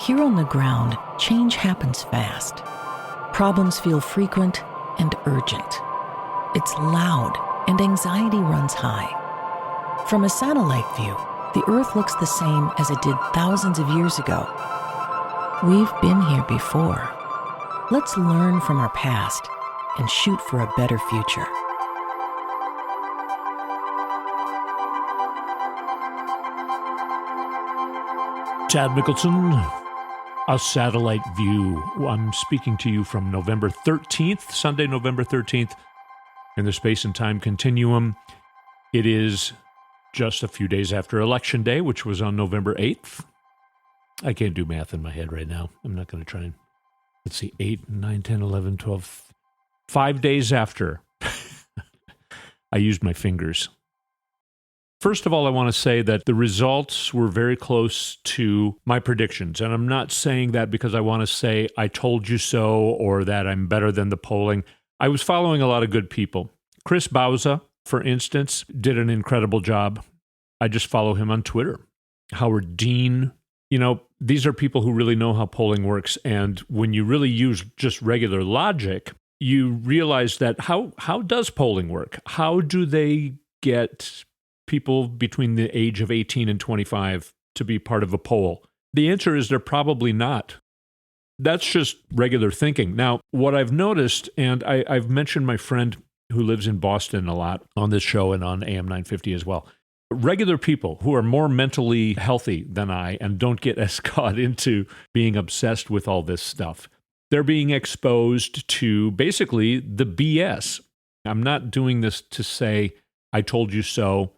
Here on the ground, change happens fast. Problems feel frequent and urgent. It's loud and anxiety runs high. From a satellite view, the Earth looks the same as it did thousands of years ago. We've been here before. Let's learn from our past and shoot for a better future. Todd Mikkelson, a satellite view. I'm speaking to you from November 13th, Sunday, November 13th, in the space and time continuum. It is just a few days after Election Day, which was on November 8th. I can't do math in my head right now. I'm not going to try and, let's see, 8, 9, 10, 11, 12, 5 days after. I used my fingers. First of all, I want to say that the results were very close to my predictions. And I'm not saying that because I want to say I told you so or that I'm better than the polling. I was following a lot of good people. Chris Bauza, for instance, did an incredible job. I just follow him on Twitter. Howard Dean, these are people who really know how polling works. And when you really use just regular logic, you realize that how does polling work? How do they get people between the age of 18 and 25 to be part of a poll? The answer is they're probably not. That's just regular thinking. Now, what I've noticed, and I've mentioned my friend who lives in Boston a lot on this show and on AM 950 as well, regular people who are more mentally healthy than I and don't get as caught into being obsessed with all this stuff. They're being exposed to basically the BS. I'm not doing this to say, I told you so,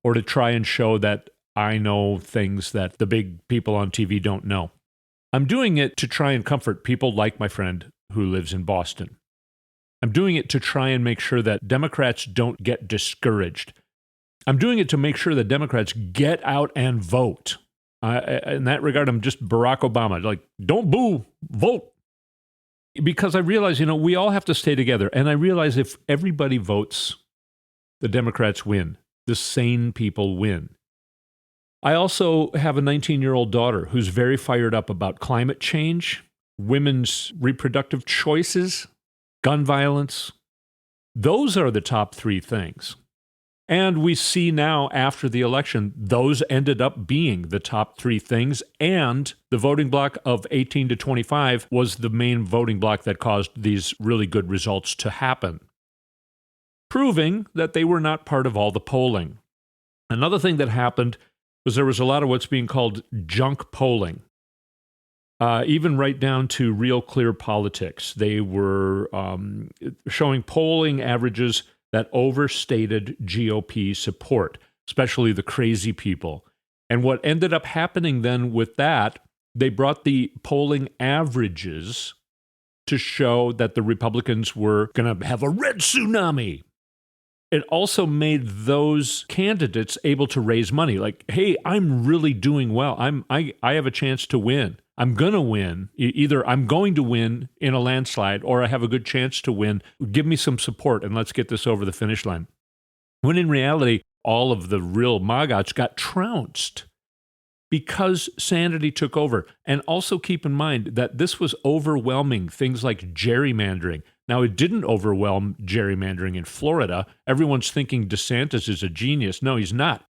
or to try and show that I know things that the big people on TV don't know. I'm doing it to try and comfort people like my friend who lives in Boston. I'm doing it to try and make sure that Democrats don't get discouraged. I'm doing it to make sure that Democrats get out and vote. In that regard, I'm just Barack Obama. Like, don't boo, vote. Because I realize, we all have to stay together. And I realize if everybody votes, the Democrats win. The sane people win. I also have a 19-year-old daughter who's very fired up about climate change, women's reproductive choices, gun violence. Those are the top three things. And we see now after the election, those ended up being the top three things. And the voting bloc of 18 to 25 was the main voting bloc that caused these really good results to happen, proving that they were not part of all the polling. Another thing that happened was there was a lot of what's being called junk polling, even right down to Real Clear Politics. They were showing polling averages that overstated GOP support, especially the crazy people. And what ended up happening then with that, they brought the polling averages to show that the Republicans were going to have a red tsunami. It also made those candidates able to raise money. Like, hey, I'm really doing well. I have a chance to win. I'm going to win. Either I'm going to win in a landslide or I have a good chance to win. Give me some support and let's get this over the finish line. When in reality, all of the real maggots got trounced because sanity took over. And also keep in mind that this was overwhelming things like gerrymandering. Now, it didn't overwhelm gerrymandering in Florida. Everyone's thinking DeSantis is a genius. No, he's not.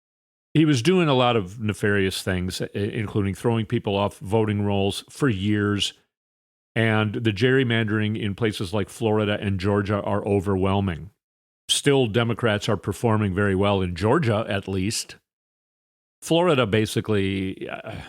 He was doing a lot of nefarious things, including throwing people off voting rolls for years. And the gerrymandering in places like Florida and Georgia are overwhelming. Still, Democrats are performing very well in Georgia, at least. Florida, basically, I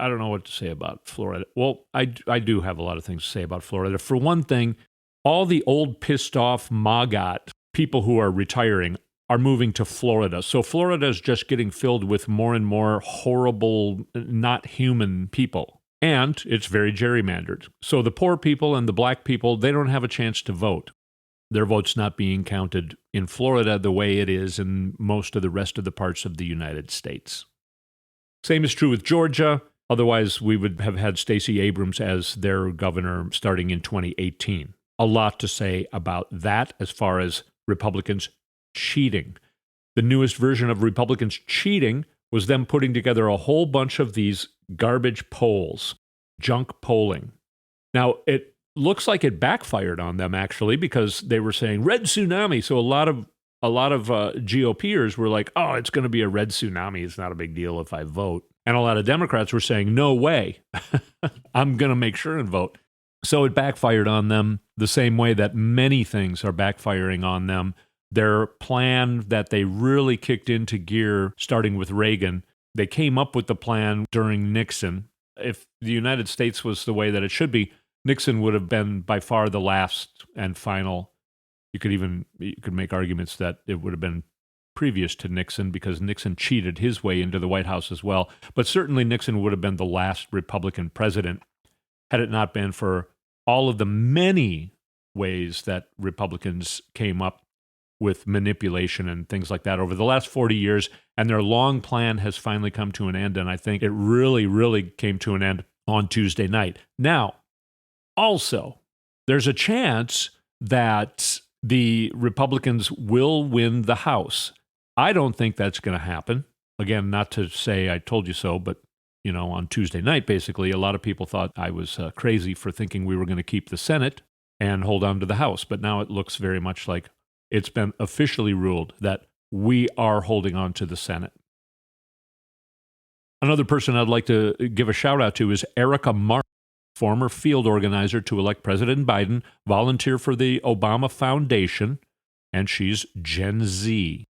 don't know what to say about Florida. Well, I do have a lot of things to say about Florida. For one thing, all the old pissed off maggot people who are retiring are moving to Florida. So Florida is just getting filled with more and more horrible, not human people. And it's very gerrymandered. So the poor people and the black people, they don't have a chance to vote. Their vote's not being counted in Florida the way it is in most of the rest of the parts of the United States. Same is true with Georgia. Otherwise, we would have had Stacey Abrams as their governor starting in 2018. A lot to say about that as far as Republicans cheating. The newest version of Republicans cheating was them putting together a whole bunch of these garbage polls, junk polling. Now, it looks like it backfired on them, actually, because they were saying red tsunami. So a lot of GOPers were like, oh, it's going to be a red tsunami. It's not a big deal if I vote. And a lot of Democrats were saying, no way. I'm going to make sure and vote. So it backfired on them the same way that many things are backfiring on them. Their plan that they really kicked into gear, starting with Reagan, they came up with the plan during Nixon. If the United States was the way that it should be, Nixon would have been by far the last and final. You could make arguments that it would have been previous to Nixon because Nixon cheated his way into the White House as well. But certainly Nixon would have been the last Republican president had it not been for all of the many ways that Republicans came up with manipulation and things like that over the last 40 years. And their long plan has finally come to an end. And I think it really, really came to an end on Tuesday night. Now, also, there's a chance that the Republicans will win the House. I don't think that's going to happen. Again, not to say I told you so, but on Tuesday night, basically, a lot of people thought I was crazy for thinking we were going to keep the Senate and hold on to the House. But now it looks very much like it's been officially ruled that we are holding on to the Senate. Another person I'd like to give a shout out to is Erica Marty, former field organizer to elect President Biden, volunteer for the Obama Foundation, and she's Gen Z.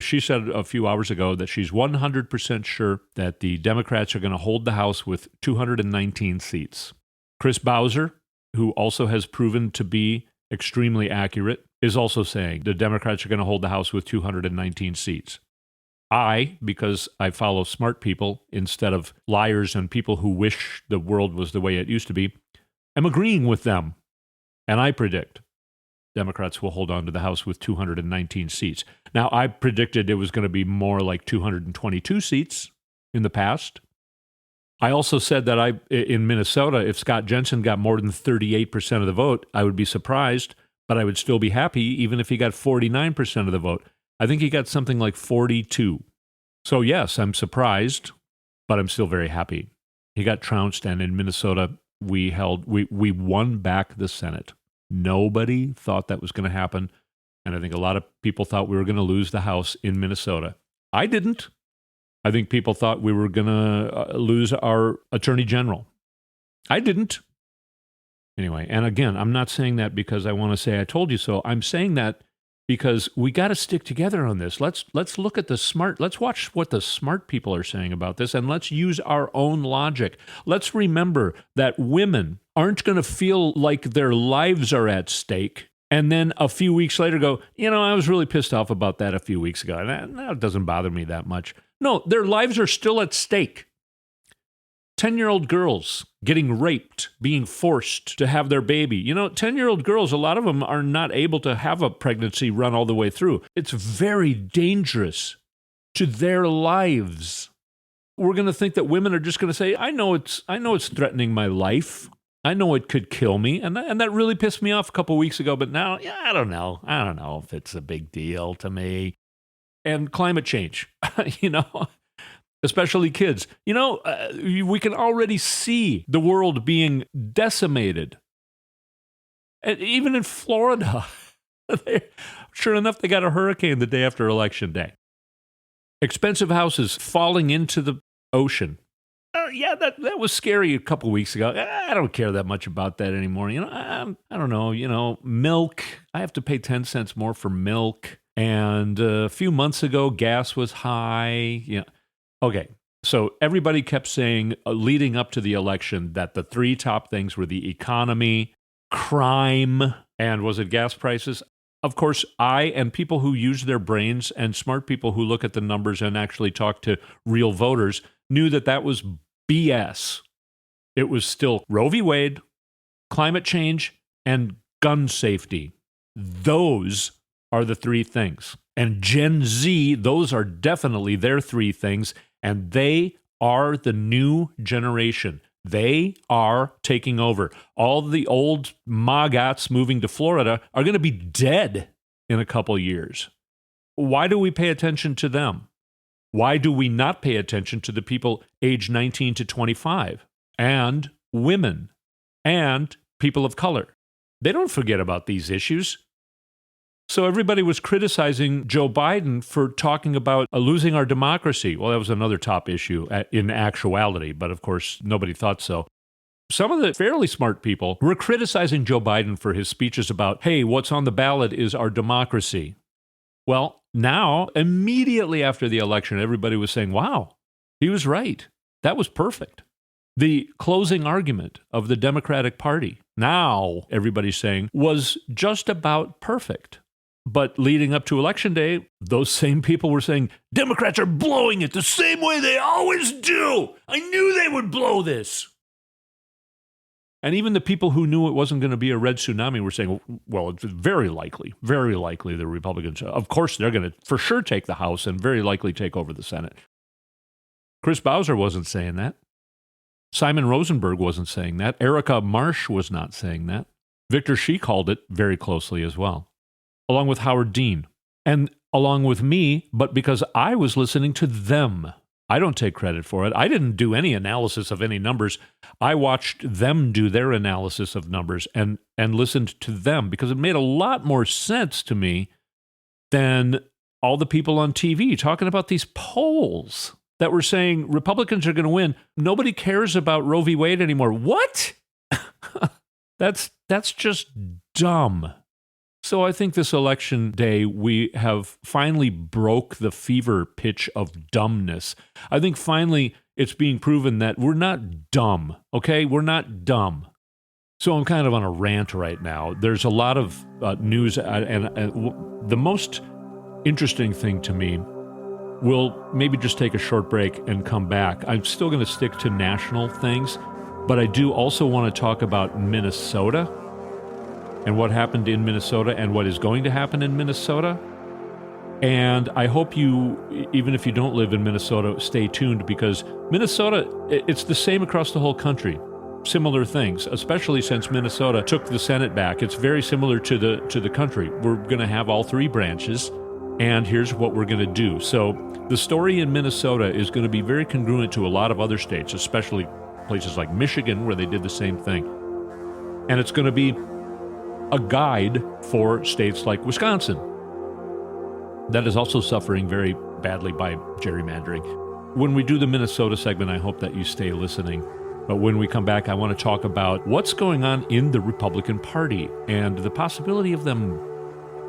She said a few hours ago that she's 100% sure that the Democrats are going to hold the House with 219 seats. Chris Bowser, who also has proven to be extremely accurate, is also saying the Democrats are going to hold the House with 219 seats. I, because I follow smart people instead of liars and people who wish the world was the way it used to be, am agreeing with them. And I predict Democrats will hold on to the House with 219 seats. Now, I predicted it was going to be more like 222 seats in the past. I also said that in Minnesota, if Scott Jensen got more than 38% of the vote, I would be surprised, but I would still be happy even if he got 49% of the vote. I think he got something like 42. So yes, I'm surprised, but I'm still very happy. He got trounced, and in Minnesota, we won back the Senate. Nobody thought that was going to happen, and I think a lot of people thought we were going to lose the House in Minnesota. I didn't. I think people thought we were going to lose our Attorney General. I didn't. Anyway, and again, I'm not saying that because I want to say I told you so. I'm saying that because we got to stick together on this. Let's look at let's watch what the smart people are saying about this, and let's use our own logic. Let's remember that women aren't going to feel like their lives are at stake, and then a few weeks later go, I was really pissed off about that a few weeks ago, and that doesn't bother me that much. No, their lives are still at stake. 10-year-old girls getting raped, being forced to have their baby. 10-year-old girls, a lot of them are not able to have a pregnancy run all the way through. It's very dangerous to their lives. We're going to think that women are just going to say, I know it's threatening my life. I know it could kill me. And that really pissed me off a couple weeks ago. But now, I don't know. I don't know if it's a big deal to me. And climate change, especially kids. We can already see the world being decimated. And even in Florida, sure enough, they got a hurricane the day after Election Day. Expensive houses falling into the ocean. Yeah, that was scary a couple weeks ago. I don't care that much about that anymore. I don't know, milk. I have to pay 10 cents more for milk. And a few months ago, gas was high. Okay. So everybody kept saying, leading up to the election, that the three top things were the economy, crime, and was it gas prices? Of course, I and people who use their brains and smart people who look at the numbers and actually talk to real voters knew that was BS. It was still Roe v. Wade, climate change, and gun safety. Those are the three things. And Gen Z, those are definitely their three things. And they are the new generation. They are taking over. All the old maggots moving to Florida are going to be dead in a couple years. Why do we pay attention to them? Why do we not pay attention to the people age 19 to 25 and women and people of color? They don't forget about these issues. So everybody was criticizing Joe Biden for talking about losing our democracy. Well, that was another top issue in actuality, but of course, nobody thought so. Some of the fairly smart people were criticizing Joe Biden for his speeches about, hey, what's on the ballot is our democracy. Well, now, immediately after the election, everybody was saying, wow, he was right. That was perfect. The closing argument of the Democratic Party, now everybody's saying, was just about perfect. But leading up to Election Day, those same people were saying, Democrats are blowing it the same way they always do. I knew they would blow this. And even the people who knew it wasn't going to be a red tsunami were saying, well, it's very likely the Republicans, of course, they're going to for sure take the House and very likely take over the Senate. Chris Bowser wasn't saying that. Simon Rosenberg wasn't saying that. Erica Marsh was not saying that. Victor Shi called it very closely as well, along with Howard Dean, and along with me, but because I was listening to them. I don't take credit for it. I didn't do any analysis of any numbers. I watched them do their analysis of numbers and listened to them because it made a lot more sense to me than all the people on TV talking about these polls that were saying Republicans are going to win. Nobody cares about Roe v. Wade anymore. What? That's just dumb. So I think this election day, we have finally broke the fever pitch of dumbness. I think finally it's being proven that we're not dumb, okay? We're not dumb. So I'm kind of on a rant right now. There's a lot of news, and the most interesting thing to me, we'll maybe just take a short break and come back. I'm still going to stick to national things, but I do also want to talk about Minnesota and what happened in Minnesota and what is going to happen in Minnesota. And I hope you, even if you don't live in Minnesota, stay tuned because Minnesota, it's the same across the whole country. Similar things, especially since Minnesota took the Senate back. It's very similar to the country. We're going to have all three branches, and here's what we're going to do. So the story in Minnesota is going to be very congruent to a lot of other states, especially places like Michigan, where they did the same thing. And it's going to be a guide for states like Wisconsin that is also suffering very badly by gerrymandering. When we do the Minnesota segment, I hope that you stay listening. But when we come back, I want to talk about what's going on in the Republican Party and the possibility of them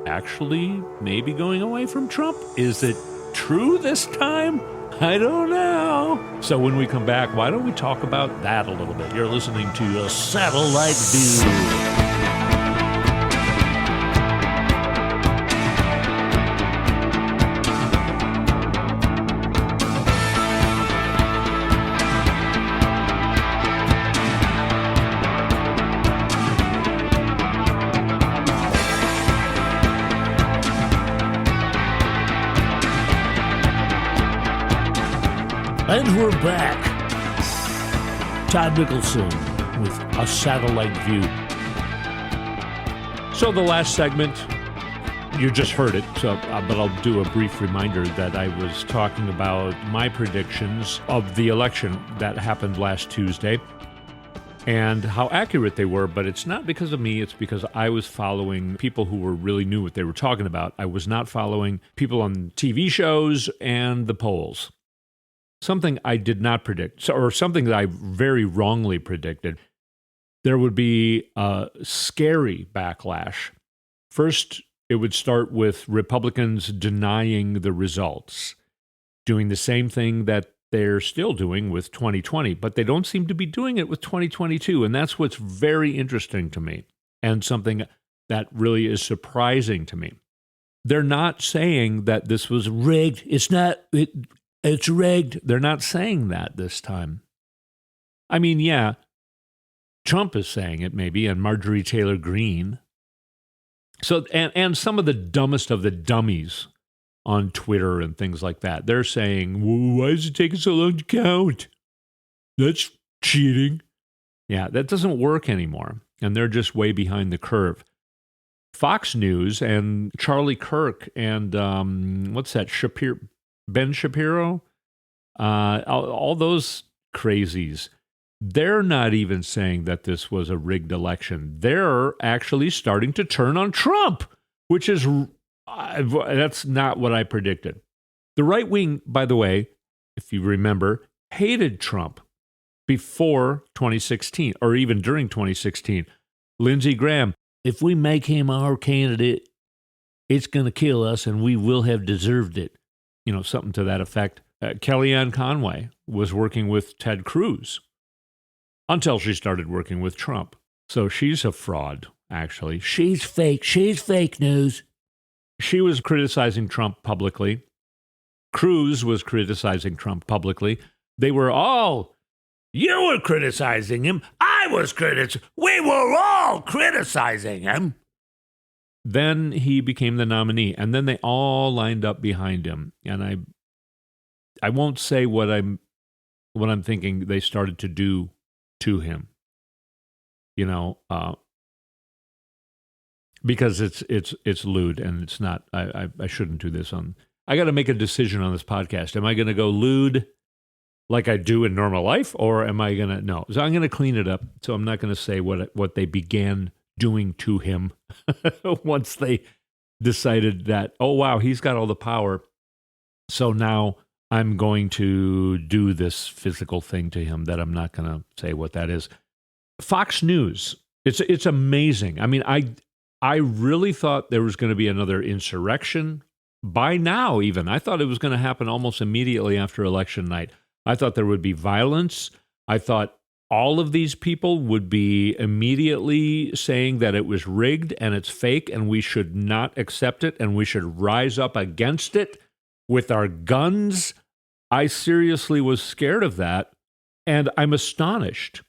actually maybe going away from Trump. Is it true this time? I don't know. So when we come back, why don't we talk about that a little bit? You're listening to A Satellite View. And we're back. Todd Mikkelson with A Satellite View. So the last segment, you just heard it, but I'll do a brief reminder that I was talking about my predictions of the election that happened last Tuesday and how accurate they were, but it's not because of me, it's because I was following people who really knew what they were talking about. I was not following people on TV shows and the polls. Something I did not predict, or something that I very wrongly predicted, there would be a scary backlash. First, it would start with Republicans denying the results, doing the same thing that they're still doing with 2020, but they don't seem to be doing it with 2022, and that's what's very interesting to me, and something that really is surprising to me. They're not saying that this was rigged. It's rigged. They're not saying that this time. I mean, yeah, Trump is saying it maybe, and Marjorie Taylor Greene. So, and some of the dumbest of the dummies on Twitter and things like that, they're saying, well, why is it taking so long to count? That's cheating. Yeah, that doesn't work anymore. And they're just way behind the curve. Fox News and Charlie Kirk and what's that, Ben Shapiro, all those crazies. They're not even saying that this was a rigged election. They're actually starting to turn on Trump, which is, that's not what I predicted. The right wing, by the way, if you remember, hated Trump before 2016, or even during 2016. Lindsey Graham, if we make him our candidate, it's going to kill us and we will have deserved it. Something to that effect. Kellyanne Conway was working with Ted Cruz until she started working with Trump. So she's a fraud, actually. She's fake. She's fake news. She was criticizing Trump publicly. Cruz was criticizing Trump publicly. They were all, you were criticizing him. I was criticizing. We were all criticizing him. Then he became the nominee, and then they all lined up behind him. And I won't say what I'm thinking they started to do to him. Because it's lewd, and it's not. I shouldn't do this on. I got to make a decision on this podcast. Am I going to go lewd like I do in normal life, or am I going to no? So I'm going to clean it up. So I'm not going to say what they began doing to him once they decided that, oh wow, he's got all the power. So now I'm going to do this physical thing to him that I'm not going to say what that is. Fox News. It's amazing. I mean, I really thought there was going to be another insurrection by now, even. I thought it was going to happen almost immediately after election night. I thought there would be violence. I thought all of these people would be immediately saying that it was rigged and it's fake and we should not accept it and we should rise up against it with our guns. I seriously was scared of that, and I'm astonished.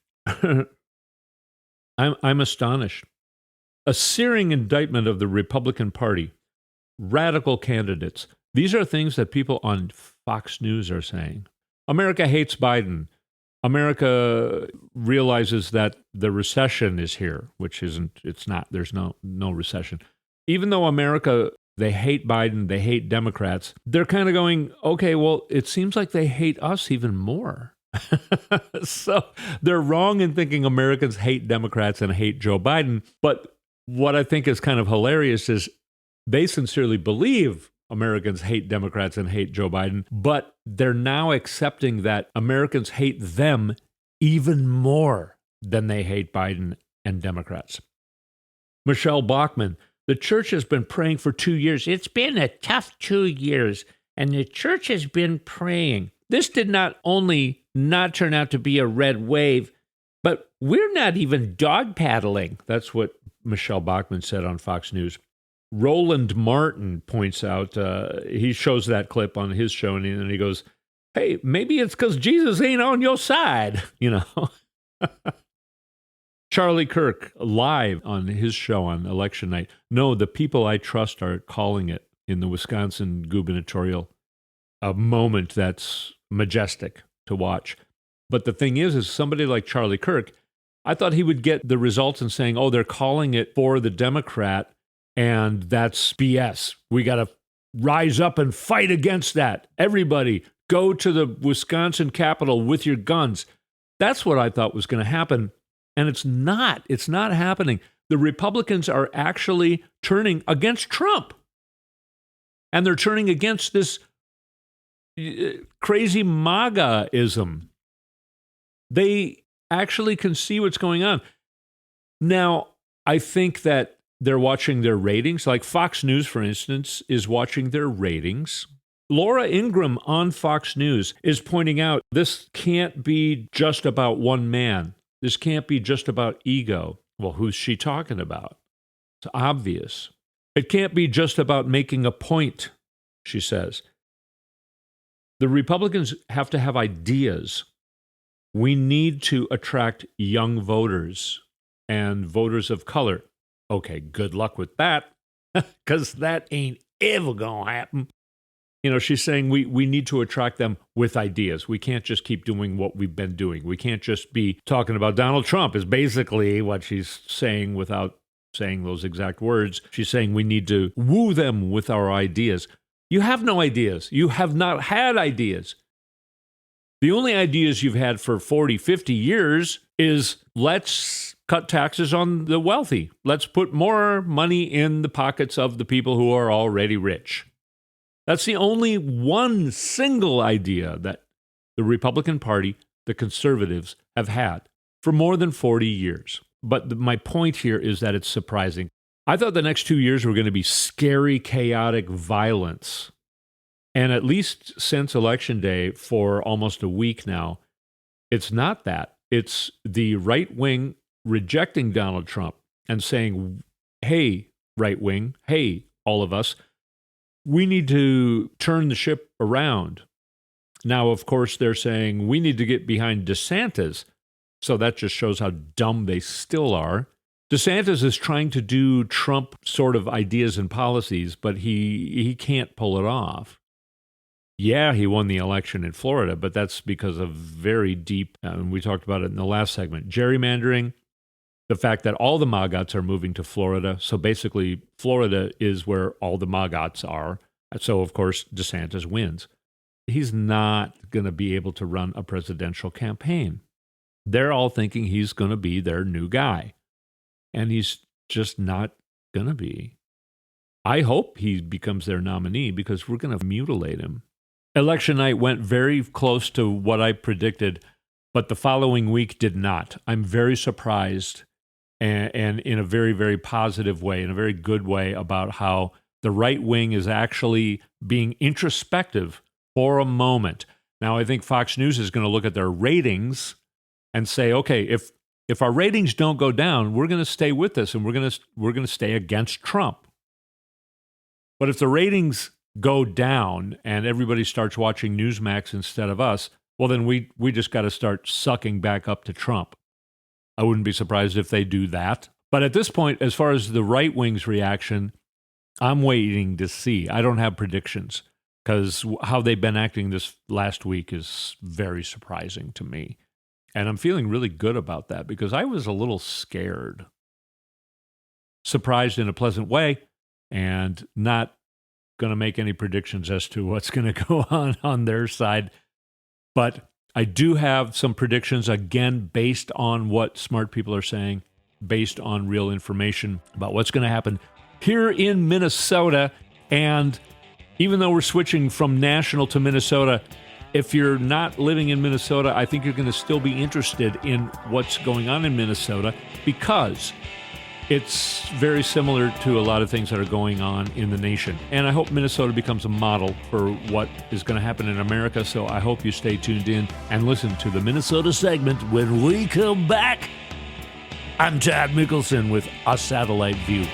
I'm astonished. A searing indictment of the Republican Party, radical candidates. These are things that people on Fox News are saying. America hates Biden. America realizes that the recession is here, which it's not. There's no recession. Even though America, they hate Biden, they hate Democrats, they're kind of going, okay, well, it seems like they hate us even more. So they're wrong in thinking Americans hate Democrats and hate Joe Biden. But what I think is kind of hilarious is they sincerely believe Americans hate Democrats and hate Joe Biden, but they're now accepting that Americans hate them even more than they hate Biden and Democrats. Michelle Bachmann, the church has been praying for 2 years. It's been a tough 2 years, and the church has been praying. This did not only not turn out to be a red wave, but we're not even dog paddling. That's what Michelle Bachmann said on Fox News. Roland Martin points out, he shows that clip on his show, and he goes, hey, maybe it's because Jesus ain't on your side, Charlie Kirk, live on his show on election night. No, the people I trust are calling it in the Wisconsin gubernatorial, a moment that's majestic to watch. But the thing is somebody like Charlie Kirk, I thought he would get the results and saying, oh, they're calling it for the Democrat, and that's BS. We got to rise up and fight against that. Everybody, go to the Wisconsin Capitol with your guns. That's what I thought was going to happen. And it's not. It's not happening. The Republicans are actually turning against Trump. And they're turning against this crazy MAGA-ism. They actually can see what's going on. Now, I think that they're watching their ratings. Like Fox News, for instance, is watching their ratings. Laura Ingraham on Fox News is pointing out this can't be just about one man. This can't be just about ego. Well, who's she talking about? It's obvious. It can't be just about making a point, she says. The Republicans have to have ideas. We need to attract young voters and voters of color. Okay, good luck with that, because that ain't ever going to happen. She's saying we need to attract them with ideas. We can't just keep doing what we've been doing. We can't just be talking about Donald Trump is basically what she's saying without saying those exact words. She's saying we need to woo them with our ideas. You have no ideas. You have not had ideas. The only ideas you've had for 40, 50 years is let's cut taxes on the wealthy. Let's put more money in the pockets of the people who are already rich. That's the only one single idea that the Republican Party, the conservatives, have had for more than 40 years. But my point here is that it's surprising. I thought the next 2 years were going to be scary, chaotic violence. And at least since Election Day, for almost a week now, it's not that. It's the right wing rejecting Donald Trump and saying, hey, right wing, hey, all of us, we need to turn the ship around. Now, of course, they're saying we need to get behind DeSantis. So that just shows how dumb they still are. DeSantis is trying to do Trump sort of ideas and policies, but he can't pull it off. Yeah, he won the election in Florida, but that's because of very deep, and we talked about it in the last segment, gerrymandering, the fact that all the MAGAs are moving to Florida. So basically, Florida is where all the MAGAs are. So, of course, DeSantis wins. He's not going to be able to run a presidential campaign. They're all thinking he's going to be their new guy. And he's just not going to be. I hope he becomes their nominee because we're going to mutilate him. Election night went very close to what I predicted, but the following week did not. I'm very surprised and in a very, very positive way, in a very good way, about how the right wing is actually being introspective for a moment. Now, I think Fox News is going to look at their ratings and say, okay, if our ratings don't go down, we're going to stay with this and we're going to stay against Trump. But if the ratings go down and everybody starts watching Newsmax instead of us, well, then we just got to start sucking back up to Trump. I wouldn't be surprised if they do that. But at this point, as far as the right wing's reaction, I'm waiting to see. I don't have predictions because how they've been acting this last week is very surprising to me. And I'm feeling really good about that because I was a little scared. Surprised in a pleasant way and not going to make any predictions as to what's going to go on their side. But I do have some predictions, again, based on what smart people are saying, based on real information about what's going to happen here in Minnesota. And even though we're switching from national to Minnesota, if you're not living in Minnesota, I think you're going to still be interested in what's going on in Minnesota because it's very similar to a lot of things that are going on in the nation. And I hope Minnesota becomes a model for what is going to happen in America. So I hope you stay tuned in and listen to the Minnesota segment when we come back. I'm Todd Mikkelson with A Satellite View.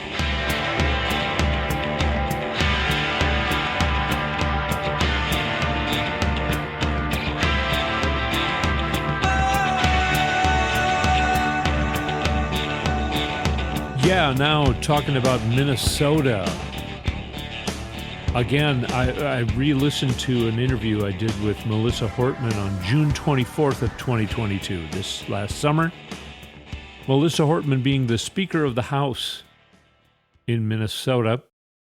Yeah, now talking about Minnesota. Again, I re-listened to an interview I did with Melissa Hortman on June 24th of 2022, this last summer. Melissa Hortman being the Speaker of the House in Minnesota,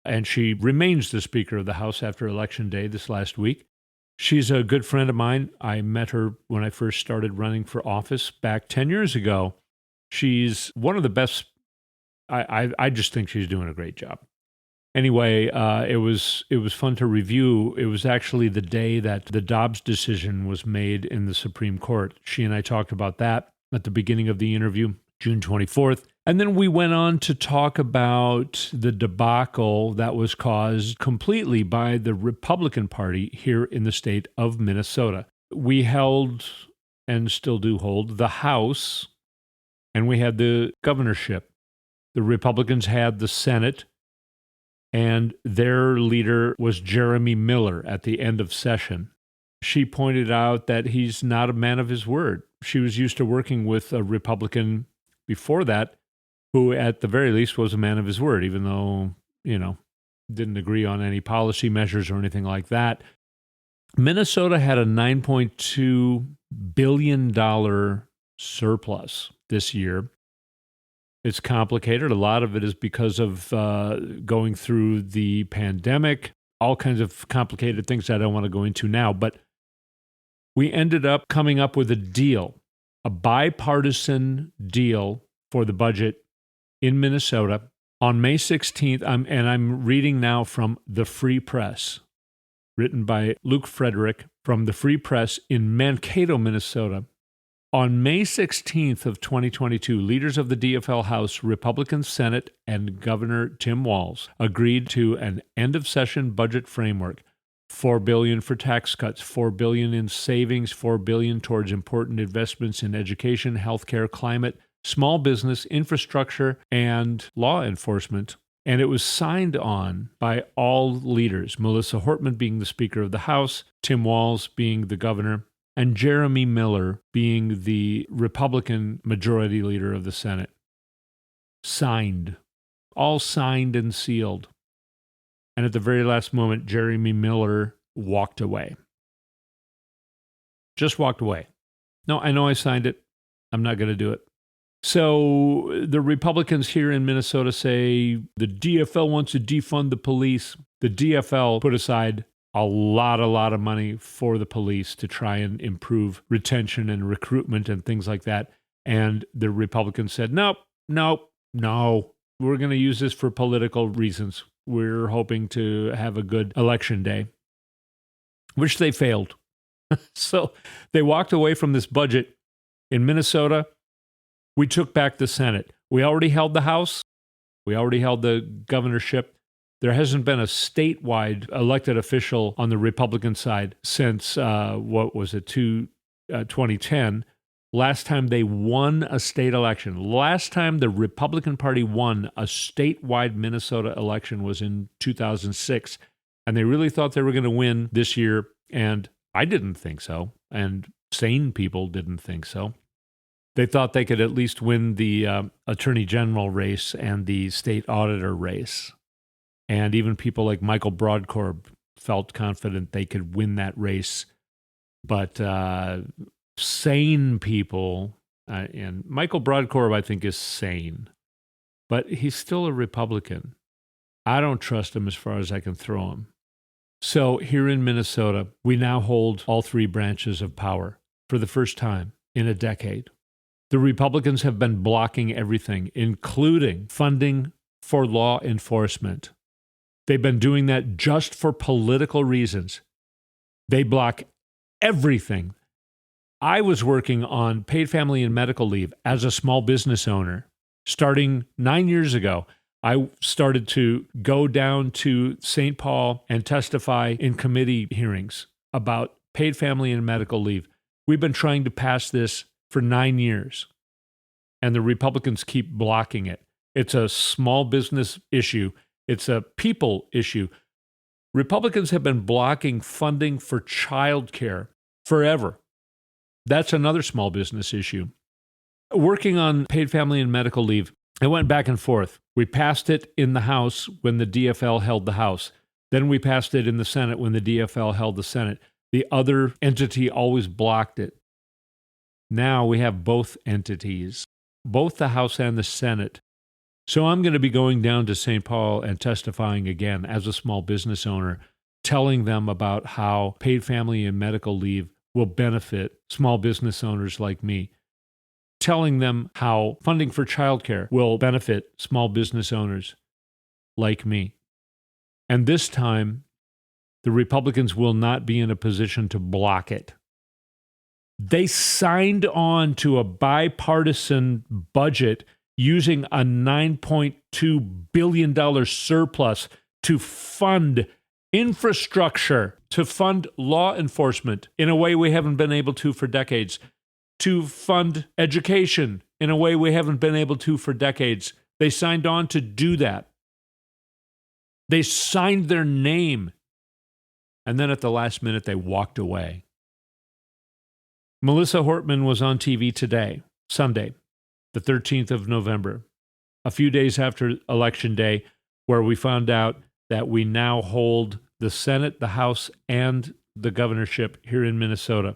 and she remains the Speaker of the House after Election Day this last week. She's a good friend of mine. I met her when I first started running for office back 10 years ago. She's one of the best. I just think she's doing a great job. Anyway, it was fun to review. It was actually the day that the Dobbs decision was made in the Supreme Court. She and I talked about that at the beginning of the interview, June 24th. And then we went on to talk about the debacle that was caused completely by the Republican Party here in the state of Minnesota. We held, and still do hold, the House, and we had the governorship. The Republicans had the Senate, and their leader was Jeremy Miller at the end of session. She pointed out that he's not a man of his word. She was used to working with a Republican before that, who at the very least was a man of his word, even though, didn't agree on any policy measures or anything like that. Minnesota had a $9.2 billion surplus this year. It's complicated. A lot of it is because of going through the pandemic. all kinds of complicated things that I don't want to go into now. But we ended up coming up with a deal, a bipartisan deal for the budget in Minnesota on May 16th. I'm reading now from The Free Press, written by Luke Frederick from The Free Press in Mankato, Minnesota. On May 16th of 2022, leaders of the DFL House, Republican Senate, and Governor Tim Walz agreed to an end-of-session budget framework. $4 billion for tax cuts, $4 billion in savings, $4 billion towards important investments in education, healthcare, climate, small business, infrastructure, and law enforcement. And it was signed on by all leaders, Melissa Hortman being the Speaker of the House, Tim Walz being the governor, and Jeremy Miller being the Republican Majority Leader of the Senate. Signed. All signed and sealed. And at the very last moment, Jeremy Miller walked away. Just walked away. No, I know I signed it. I'm not going to do it. So the Republicans here in Minnesota say the DFL wants to defund the police. The DFL put aside a lot of money for the police to try and improve retention and recruitment and things like that. And the Republicans said, no, we're going to use this for political reasons. We're hoping to have a good election day, which they failed. So they walked away from this budget. In Minnesota, we took back the Senate. We already held the House. We already held the governorship. There hasn't been a statewide elected official on the Republican side since, 2010. Last time they won a state election. Last time the Republican Party won a statewide Minnesota election was in 2006. And they really thought they were going to win this year. And I didn't think so. And sane people didn't think so. They thought they could at least win the attorney general race and the state auditor race. And even people like Michael Broadcorb felt confident they could win that race. But sane people, and Michael Broadcorb, I think, is sane. But he's still a Republican. I don't trust him as far as I can throw him. So here in Minnesota, we now hold all three branches of power for the first time in a decade. The Republicans have been blocking everything, including funding for law enforcement. They've been doing that just for political reasons. They block everything. I was working on paid family and medical leave as a small business owner. Starting 9 years ago, I started to go down to St. Paul and testify in committee hearings about paid family and medical leave. We've been trying to pass this for 9 years, and the Republicans keep blocking it. It's a small business issue. It's a people issue. Republicans have been blocking funding for childcare forever. That's another small business issue. Working on paid family and medical leave, I went back and forth. We passed it in the House when the DFL held the House. Then we passed it in the Senate when the DFL held the Senate. The other entity always blocked it. Now we have both entities, both the House and the Senate. So I'm going to be going down to St. Paul and testifying again as a small business owner, telling them about how paid family and medical leave will benefit small business owners like me, telling them how funding for childcare will benefit small business owners like me. And this time, the Republicans will not be in a position to block it. They signed on to a bipartisan budget using a $9.2 billion surplus to fund infrastructure, to fund law enforcement in a way we haven't been able to for decades, to fund education in a way we haven't been able to for decades. They signed on to do that. They signed their name, and then at the last minute, they walked away. Melissa Hortman was on TV today, Sunday, the 13th of November, a few days after Election Day, where we found out that we now hold the Senate, the House, and the governorship here in Minnesota.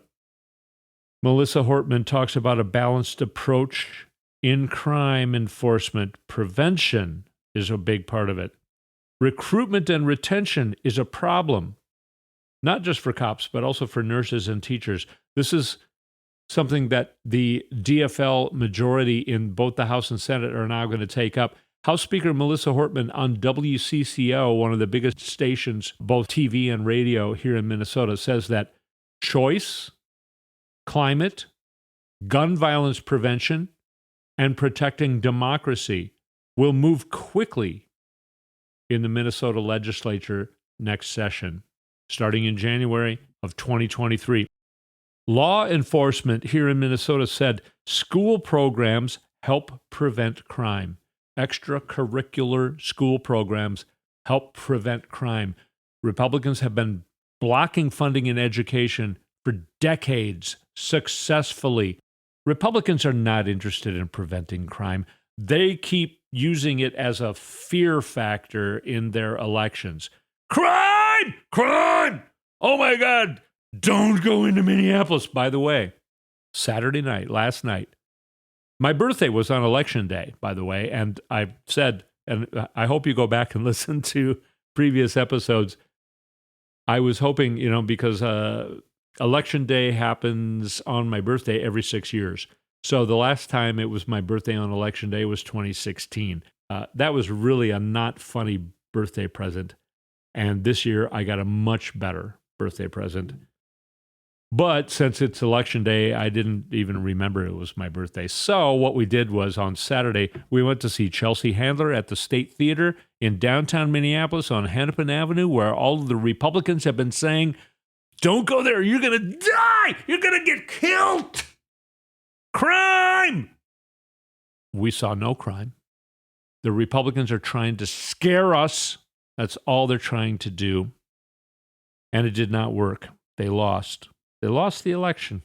Melissa Hortman talks about a balanced approach in crime enforcement. Prevention is a big part of it. Recruitment and retention is a problem, not just for cops, but also for nurses and teachers. This is something that the DFL majority in both the House and Senate are now going to take up. House Speaker Melissa Hortman on WCCO, one of the biggest stations, both TV and radio here in Minnesota, says that choice, climate, gun violence prevention, and protecting democracy will move quickly in the Minnesota legislature next session, starting in January of 2023. Law enforcement here in Minnesota said school programs help prevent crime. Extracurricular school programs help prevent crime. Republicans have been blocking funding in education for decades successfully. Republicans are not interested in preventing crime. They keep using it as a fear factor in their elections. Crime! Crime! Oh my God! Don't go into Minneapolis. By the way, Saturday night, last night, my birthday was on Election Day, by the way, and I said, and I hope you go back and listen to previous episodes. I was hoping, because Election Day happens on my birthday every 6 years. So the last time it was my birthday on Election Day was 2016. That was really a not funny birthday present. And this year I got a much better birthday present. But since it's Election Day, I didn't even remember it was my birthday. So what we did was on Saturday, we went to see Chelsea Handler at the State Theater in downtown Minneapolis on Hennepin Avenue, where all of the Republicans have been saying, don't go there, you're going to die, you're going to get killed. Crime! We saw no crime. The Republicans are trying to scare us. That's all they're trying to do. And it did not work. They lost. They lost the election.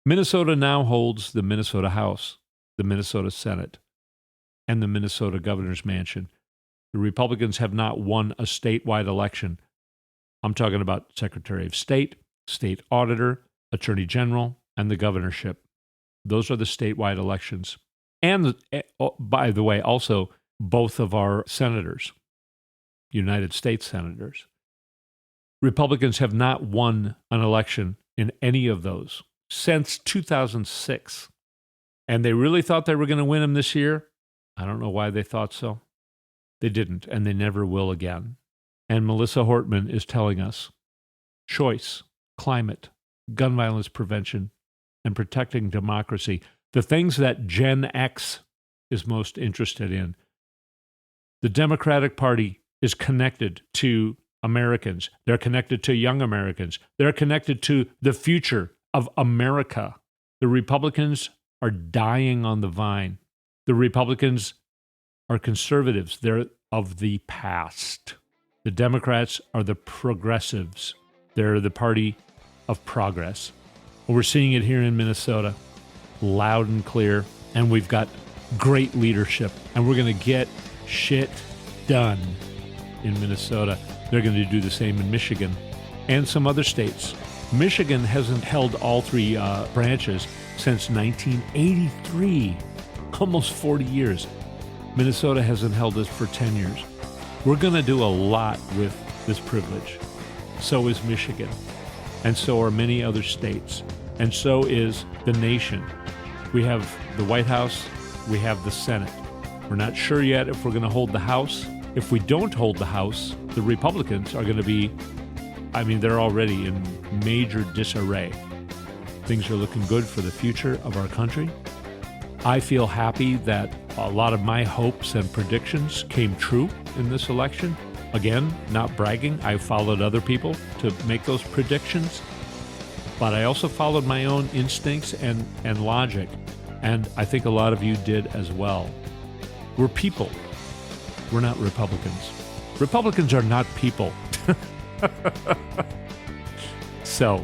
Minnesota now holds the Minnesota House, the Minnesota Senate, and the Minnesota Governor's Mansion. The Republicans have not won a statewide election. I'm talking about Secretary of State, State Auditor, Attorney General, and the governorship. Those are the statewide elections. And, by the way, also both of our senators, United States senators. Republicans have not won an election in any of those since 2006. And they really thought they were going to win them this year. I don't know why they thought so. They didn't, and they never will again. And Melissa Hortman is telling us choice, climate, gun violence prevention, and protecting democracy, the things that Gen X is most interested in. The Democratic Party is connected to Americans. They're connected to young Americans. They're connected to the future of America. The Republicans are dying on the vine. The Republicans are conservatives. They're of the past. The Democrats are the progressives. They're the party of progress. We're seeing it here in Minnesota, loud and clear, and we've got great leadership, and we're going to get shit done in Minnesota. They're going to do the same in Michigan and some other states. Michigan hasn't held all three branches since 1983, almost 40 years. Minnesota hasn't held this for 10 years. We're going to do a lot with this privilege. So is Michigan, and so are many other states, and so is the nation. We have the White House, we have the Senate. We're not sure yet if we're going to hold the House. If we don't hold the House, the Republicans are going to be, they're already in major disarray. Things are looking good for the future of our country. I feel happy that a lot of my hopes and predictions came true in this election. Again, not bragging. I followed other people to make those predictions, but I also followed my own instincts and logic, and I think a lot of you did as well. We're people. We're not Republicans. Republicans are not people. So,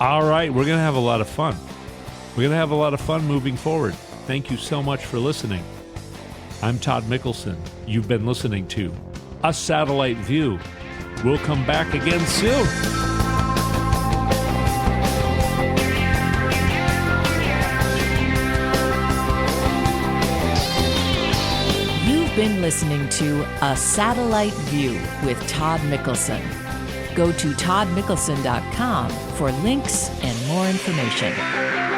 all right, we're going to have a lot of fun. We're going to have a lot of fun moving forward. Thank you so much for listening. I'm Todd Mikkelson. You've been listening to A Satellite View. We'll come back again soon. been listening to A Satellite View with Todd Mikkelson. Go to toddmikkelson.com for links and more information.